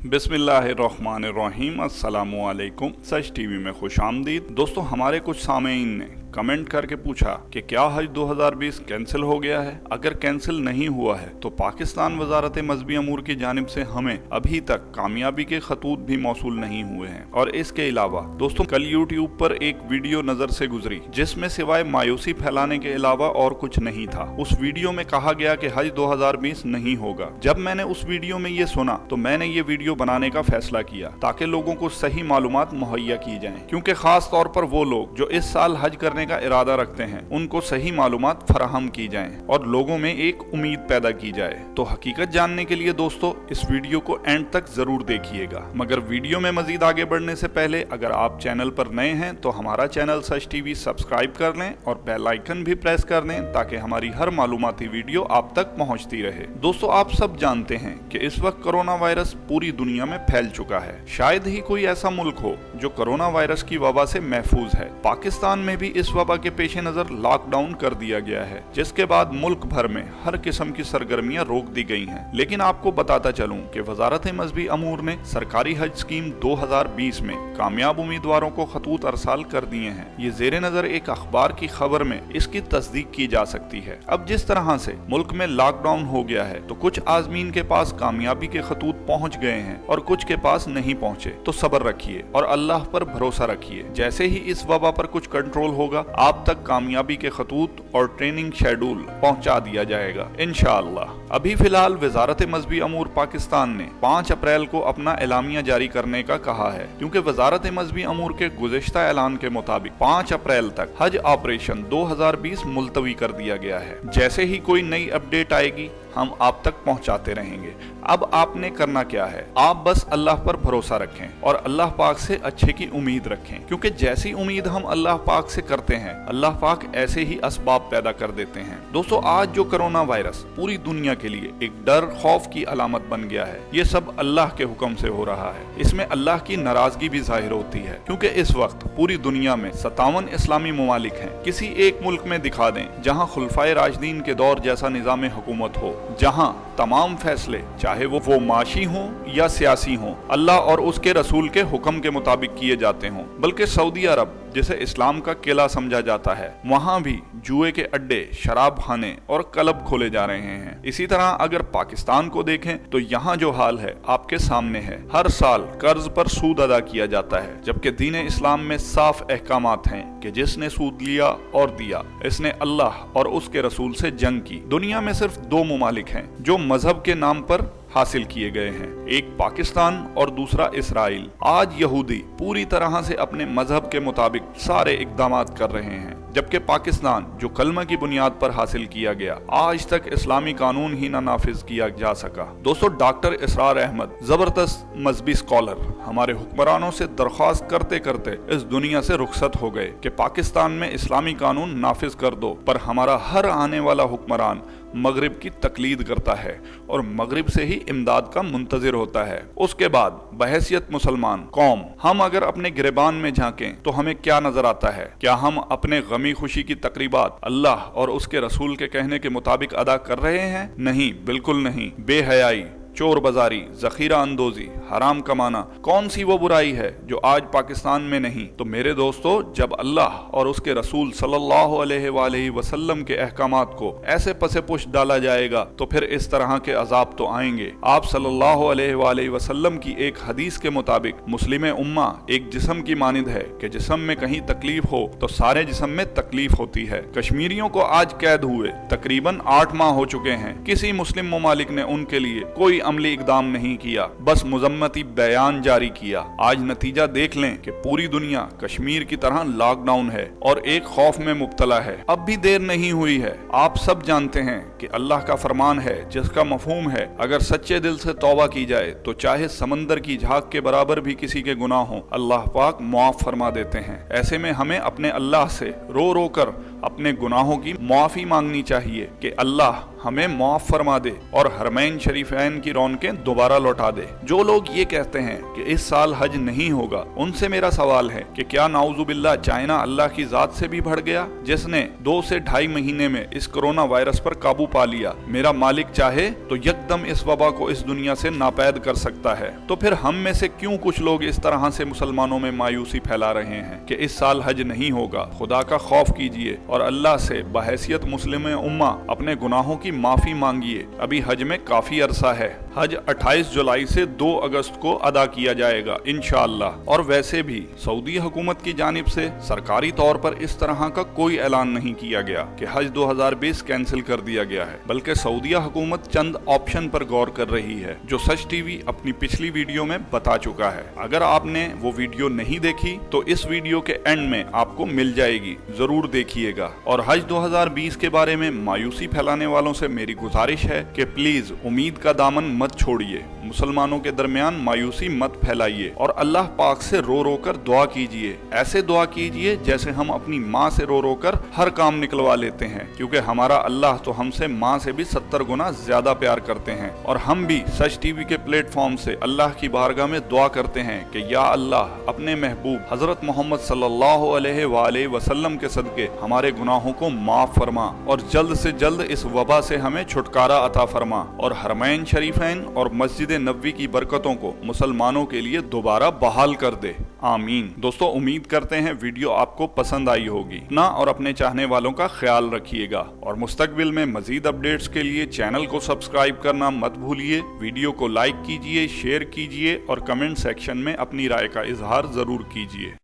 बिस्मिल्लाहिर्रहमानिर्रहीम। अस्सलामुअलैकुम। सच टीवी में खुश आमदीद। दोस्तों, हमारे कुछ सामेईन ने कमेंट करके पूछा कि क्या हज 2020 कैंसिल हो गया है। अगर कैंसिल नहीं हुआ है तो पाकिस्तान वजारत मजहबी अमूर की जानिब से हमें अभी तक कामयाबी के खतूत भी मौसूल नहीं हुए हैं। और इसके अलावा दोस्तों, कल यूट्यूब पर एक वीडियो नजर से गुजरी जिसमें सिवाय मायूसी फैलाने के अलावा और कुछ नहीं था। उस वीडियो में कहा गया कि हज 2020 नहीं होगा। जब मैंने उस वीडियो में ये सुना तो मैंने ये वीडियो बनाने का फैसला किया ताकि लोगों को सही मालूमात मुहैया की जाएं, क्योंकि खास तौर पर वो लोग जो इस साल हज करने का इरादा रखते हैं उनको सही मालूमात फराहम की जाएं और लोगों में एक उम्मीद पैदा की जाए। तो हकीकत जानने के लिए दोस्तों इस वीडियो को एंड तक जरूर देखिएगा। मगर वीडियो में मजीद आगे बढ़ने से पहले अगर आप चैनल पर नए हैं तो हमारा चैनल सच टीवी सब्सक्राइब कर लें और बेल आइकन भी प्रेस कर लें ताकि हमारी हर मालूमाती वीडियो आप तक पहुंचती रहे। दोस्तों, आप सब जानते हैं कि इस वक्त कोरोना वायरस पूरी दुनिया में फैल चुका है। शायद ही कोई ऐसा मुल्क हो जो कोरोना वायरस की वबा से महफूज है। पाकिस्तान में भी इस वबा के पेश नजर लॉकडाउन कर दिया गया है, जिसके बाद मुल्क भर में हर किस्म की सरगर्मियां रोक दी गई हैं। लेकिन आपको बताता चलूं कि वजारत मजहबी अमूर ने सरकारी हज स्कीम 2020 में कामयाब उम्मीदवारों को खतूत अरसाल कर दिए हैं। ये जेर नजर एक अखबार की खबर में इसकी तस्दीक की जा सकती है। अब जिस तरह से मुल्क में लॉकडाउन हो गया है तो कुछ आजमीन के पास कामयाबी के खतूत पहुंच गए हैं और कुछ के पास नहीं पहुंचे। तो सब्र रखिए और अल्लाह पर भरोसा रखिए। जैसे ही इस वबा पर कुछ कंट्रोल होगा आप तक कामयाबी के खतूत और ट्रेनिंग शेड्यूल पहुंचा दिया जाएगा इंशाअल्लाह। अभी फिलहाल वजारत मजहबी अमूर पाकिस्तान ने 5 अप्रैल को अपना एलामिया जारी करने का कहा है, क्योंकि वजारत मजहबी अमूर के गुज़िश्ता ऐलान के मुताबिक 5 अप्रैल तक हज ऑपरेशन 2020 मुलतवी कर दिया गया है। जैसे ही कोई नई अपडेट आएगी हम आप तक पहुंचाते रहेंगे। अब आपने करना क्या है, आप बस अल्लाह पर भरोसा रखें और अल्लाह पाक से अच्छे की उम्मीद रखें, क्योंकि जैसी उम्मीद हम अल्लाह पाक से करते हैं अल्लाह पाक ऐसे ही असबाब पैदा कर देते हैं। दोस्तों, आज जो कोरोना वायरस पूरी दुनिया के लिए एक डर खौफ की अलामत बन गया है, ये सब अल्लाह के हुक्म से हो रहा है। इसमें अल्लाह की नाराजगी भी जाहिर होती है, क्योंकि इस वक्त पूरी दुनिया में 57 इस्लामी ममालिक हैं। किसी एक मुल्क में दिखा दें जहाँ खुलफाए राशिदीन के दौर जैसा निज़ाम हुकूमत हो, जहां तमाम फैसले चाहे वो माशी हों या सियासी हों अल्लाह और उसके रसूल के हुक्म के मुताबिक किए जाते हों। बल्कि सऊदी अरब जिसे इस्लाम का किला समझा जाता है, वहां भी जुए के अड्डे, शराब खाने और क्लब खोले जा रहे हैं। इसी तरह अगर पाकिस्तान को देखें तो यहाँ जो हाल है आपके सामने है। हर साल कर्ज पर सूद अदा किया जाता है, जबकि दीन इस्लाम में साफ अहकामात हैं कि जिसने सूद लिया और दिया इसने अल्लाह और उसके रसूल से जंग की। दुनिया में सिर्फ 2 ममालिक हैं जो मजहब के नाम पर हासिल किए गए हैं, एक पाकिस्तान और दूसरा इसराइल। आज यहूदी पूरी तरह से अपने मजहब के मुताबिक सारे इक़दामात कर रहे हैं, जबकि पाकिस्तान जो कलमा की बुनियाद पर हासिल किया गया आज तक इस्लामी कानून ही ना नाफिज किया जा सका। दोस्तों, डॉक्टर इसरार अहमद जबरदस्त मजहबी स्कॉलर हमारे हुक्मरानों से दरख्वास्त करते करते इस दुनिया से रुखसत हो गए कि पाकिस्तान में इस्लामी कानून नाफिज कर दो, पर हमारा हर आने वाला हुक्मरान मगरिब की तकलीद करता है और मगरिब से ही इमदाद का मुंतजिर होता है। उसके बाद बहैसियत मुसलमान कौम हम अगर अपने गिरबान में झांकें तो हमें क्या नजर आता है? क्या हम अपने गमी खुशी की तकरीबात अल्लाह और उसके रसूल के कहने के मुताबिक अदा कर रहे हैं? नहीं, बिल्कुल नहीं। बेहयाई, चोर बाजारी, जखीरा अंदोजी, हराम कमाना, कौन सी वो बुराई है जो आज पाकिस्तान में नहीं? तो मेरे दोस्तों, जब अल्लाह और उसके रसूल सल्लल्लाहु अलैहि वसल्लम के अहकामात को ऐसे पसे पुश डाला जाएगा तो फिर इस तरह के अजाब तो आएंगे। आप सल्लल्लाहु अलैहि वसल्लम की एक हदीस के मुताबिक मुस्लिम उम्मा एक जिस्म की मानिंद है कि जिस्म में कहीं तकलीफ हो तो सारे जिस्म में तकलीफ होती है। कश्मीरियों को आज कैद हुए तकरीबन 8 माह हो चुके हैं। किसी मुस्लिम ममालिक ने उनके लिए कोई अमली इकदाम नहीं किया, बस मुजम्मती बयान जारी किया। आज नतीजा देख लें कि पूरी दुनिया कश्मीर की तरह लॉकडाउन है और एक खौफ में मुब्तला है। अब भी देर नहीं हुई है। आप सब जानते हैं कि अल्लाह का फरमान है जिसका मफहूम है अगर सच्चे दिल से तौबा की जाए तो चाहे समंदर की झाग के बराबर भी किसी के गुनाह हो अल्लाह पाक मुआफ फरमा देते हैं। ऐसे में हमें अपने अल्लाह से रो रो कर अपने गुनाहों की माफी मांगनी चाहिए कि अल्लाह हमें माफ फरमा दे और हरमैन शरीफैन की रौनकें दोबारा लौटा दे। जो लोग ये कहते हैं कि इस साल हज नहीं होगा, उनसे मेरा सवाल है कि क्या नाउजुबिल्लाह चाइना अल्लाह की जात से भी बढ़ गया, जिसने 2 से 2.5 महीने में इस कोरोना वायरस पर काबू पा लिया। मेरा मालिक चाहे तो यकदम इस वबा को इस दुनिया से नापैद कर सकता है। तो फिर हम में से क्यों कुछ लोग इस तरह से मुसलमानों में मायूसी फैला रहे हैं कि इस साल हज नहीं होगा। खुदा का खौफ कीजिए और अल्लाह से बहैसियत मुस्लिम उम्मा अपने गुनाहों की माफी मांगिए। अभी हज में काफी अरसा है। हज 28 जुलाई से 2 अगस्त को अदा किया जाएगा इंशाअल्लाह। और वैसे भी सऊदी हुकूमत की जानिब से सरकारी तौर पर इस तरह का कोई ऐलान नहीं किया गया कि हज 2020 कैंसिल कर दिया गया है, बल्कि सऊदीया हुकूमत चंद ऑप्शन पर गौर कर रही है जो सच टीवी अपनी पिछली वीडियो में बता चुका है। अगर आपने वो वीडियो नहीं देखी तो इस वीडियो के एंड में आपको मिल जाएगी, जरूर देखिएगा। और हज 2020 के बारे में मायूसी फैलाने वालों से मेरी गुजारिश है कि प्लीज उम्मीद का दामन मत छोड़िए, मुसलमानों के दरमियान मायूसी मत फैलाइए और अल्लाह पाक से रो रो कर दुआ कीजिए। ऐसे दुआ कीजिए जैसे हम अपनी माँ से रो रो कर हर काम निकलवा लेते हैं, क्योंकि हमारा अल्लाह तो हमसे माँ से भी 70 गुना ज्यादा प्यार करते हैं। और हम भी सच टीवी के प्लेटफॉर्म से अल्लाह की बारगाह में दुआ करते हैं कि या अल्लाह अपने महबूब हजरत मोहम्मद सल्लल्लाहु अलैहि वसल्लम के सदके हमारे गुनाहों को माफ फरमा और जल्द से जल्द इस वबा से हमें छुटकारा अता फरमा और हरमैन शरीफैन और मस्जिद नबवी की बरकतों को मुसलमानों के लिए दोबारा बहाल कर दे। आमीन। दोस्तों, उम्मीद करते हैं वीडियो आपको पसंद आई होगी। अपना और अपने चाहने वालों का ख्याल रखिएगा और मुस्तकबिल में मजीद अपडेट्स के लिए चैनल को सब्सक्राइब करना मत भूलिए। वीडियो को लाइक कीजिए, शेयर कीजिए और कमेंट सेक्शन में अपनी राय का इजहार जरूर कीजिए।